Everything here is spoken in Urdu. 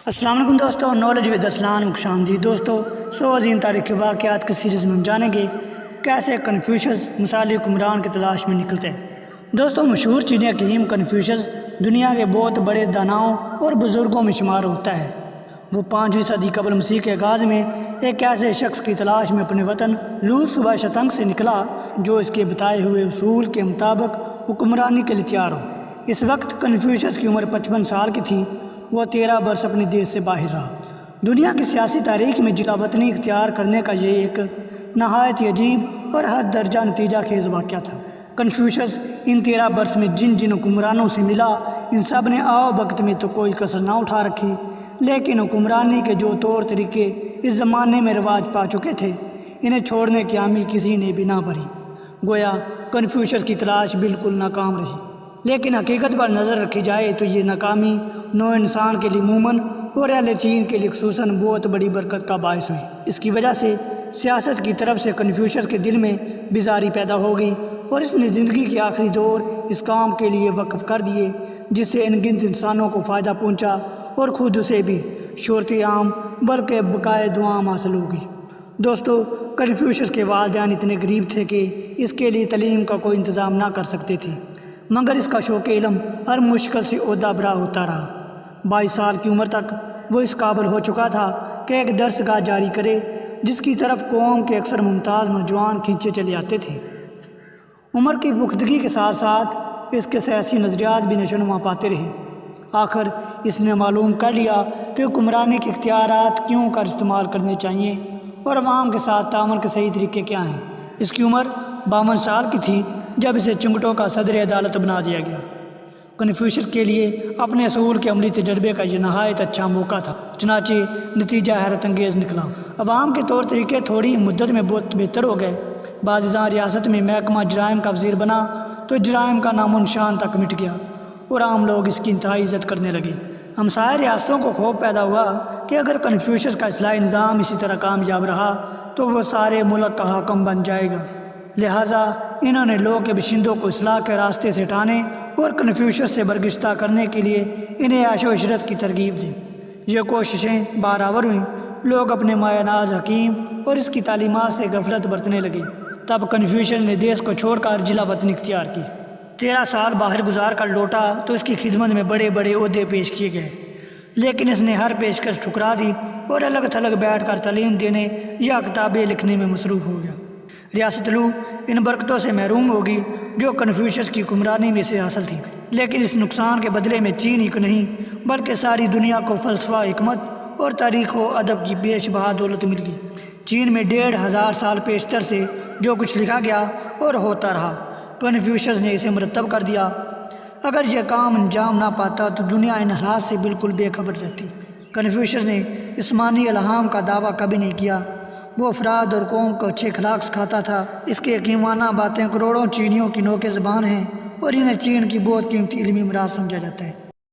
السلام علیکم دوستو، نالج ود اسلام خوش آمدید دوستو۔ عظیم تاریخی واقعات کی سیریز میں ہم جانیں گے کیسے کنفیوشس مثالی حکمران کی تلاش میں نکلتے ہیں۔ دوستو، مشہور چینی حکیم کنفیوشس دنیا کے بہت بڑے داناؤں اور بزرگوں میں شمار ہوتا ہے۔ وہ 5ویں صدی قبل مسیح کے آغاز میں ایک ایسے شخص کی تلاش میں اپنے وطن لوس صوبہ شتنگ سے نکلا جو اس کے بتائے ہوئے اصول کے مطابق حکمرانی کے لیے تیار ہو۔ اس وقت کنفیوشس کی عمر 55 سال کی تھی۔ وہ 13 برس اپنے دیش سے باہر رہا۔ دنیا کی سیاسی تاریخ میں جلا وطنی اختیار کرنے کا یہ ایک نہایت عجیب اور حد درجہ نتیجہ خیز واقعہ تھا۔ کنفیوشس ان 13 برس میں جن حکمرانوں سے ملا، ان سب نے آؤ وقت میں تو کوئی کسر نہ اٹھا رکھی، لیکن حکمرانی کے جو طور طریقے اس زمانے میں رواج پا چکے تھے، انہیں چھوڑنے کی حامی کسی نے بھی نہ بھری۔ گویا کنفیوشس کی تلاش بالکل ناکام رہی، لیکن حقیقت پر نظر رکھی جائے تو یہ ناکامی نو انسان کے لیے عموماً اور اہل چین کے لیے خصوصاً بہت بڑی برکت کا باعث ہوئی۔ اس کی وجہ سے سیاست کی طرف سے کنفیوشس کے دل میں بیزاری پیدا ہو گئی اور اس نے زندگی کے آخری دور اس کام کے لیے وقف کر دیے جس سے ان گنت انسانوں کو فائدہ پہنچا اور خود اسے بھی شہرت عام بلکہ بقائے دعام حاصل ہو گئی۔ دوستو، کنفیوشس کے والدین اتنے غریب تھے کہ اس کے لیے تعلیم کا کوئی انتظام نہ کر سکتے تھے، مگر اس کا شوق علم ہر مشکل سے عہدہ برا ہوتا رہا۔ 22 سال کی عمر تک وہ اس قابل ہو چکا تھا کہ ایک درس گاہ جاری کرے جس کی طرف قوم کے اکثر ممتاز نوجوان کھینچے چلے آتے تھے۔ عمر کی پختگی کے ساتھ ساتھ اس کے سیاسی نظریات بھی نشو و نما پاتے رہے۔ آخر اس نے معلوم کر لیا کہ حکمرانی کے اختیارات کیوں کر استعمال کرنے چاہیے اور عوام کے ساتھ تعامل کے صحیح طریقے کیا ہیں۔ اس کی عمر 52 سال کی تھی جب اسے چنگٹوں کا صدر عدالت بنا دیا گیا۔ کنفیوشس کے لیے اپنے اصول کے عملی تجربے کا یہ نہایت اچھا موقع تھا، چنانچہ نتیجہ حیرت انگیز نکلا۔ عوام کے طور طریقے تھوڑی مدت میں بہت بہتر ہو گئے۔ بعض ریاست میں محکمہ جرائم کا وزیر بنا تو جرائم کا نام و نشان تک مٹ گیا اور عام لوگ اس کی انتہائی عزت کرنے لگے۔ ہمسائے ریاستوں کو خوف پیدا ہوا کہ اگر کنفیوشس کا اصلاحی نظام اسی طرح کامیاب رہا تو وہ سارے ملک کا حاکم بن جائے گا۔ لہٰذا انہوں نے لوگ کے باشندوں کو اصلاح کے راستے سے ہٹانے اور کنفیوشس سے برگشتہ کرنے کے لیے انہیں عیش و عشرت کی ترغیب دی۔ یہ کوششیں بارآور ہوئیں، لوگ اپنے مایہ ناز حکیم اور اس کی تعلیمات سے غفلت برتنے لگے۔ تب کنفیوشس نے دیش کو چھوڑ کر جلا وطنی اختیار کی۔ 13 سال باہر گزار کر لوٹا تو اس کی خدمت میں بڑے بڑے عہدے پیش کیے گئے، لیکن اس نے ہر پیشکش ٹھکرا دی اور الگ تھلگ بیٹھ کر تعلیم دینے یا کتابیں لکھنے میں مصروف ہو گیا۔ ریاست لو ان برکتوں سے محروم ہوگی جو کنفیوشس کی حکمرانی میں سے حاصل تھی، لیکن اس نقصان کے بدلے میں چین ہی کو نہیں بلکہ ساری دنیا کو فلسفہ، حکمت اور تاریخ و ادب کی بے شبہ دولت مل گئی۔ چین میں 1500 سال پیشتر سے جو کچھ لکھا گیا اور ہوتا رہا، کنفیوشس نے اسے مرتب کر دیا۔ اگر یہ کام انجام نہ پاتا تو دنیا ان حالات سے بالکل بے خبر رہتی۔ کنفیوشس نے جسمانی الہام کا دعویٰ کبھی نہیں کیا۔ وہ افراد اور قوم کو اچھے اخلاق سکھاتا تھا۔ اس کے حکیمانہ باتیں کروڑوں چینیوں کی نوک زبان ہیں اور انہیں چین کی بہت قیمتی علمی میراث سمجھا جاتا ہے۔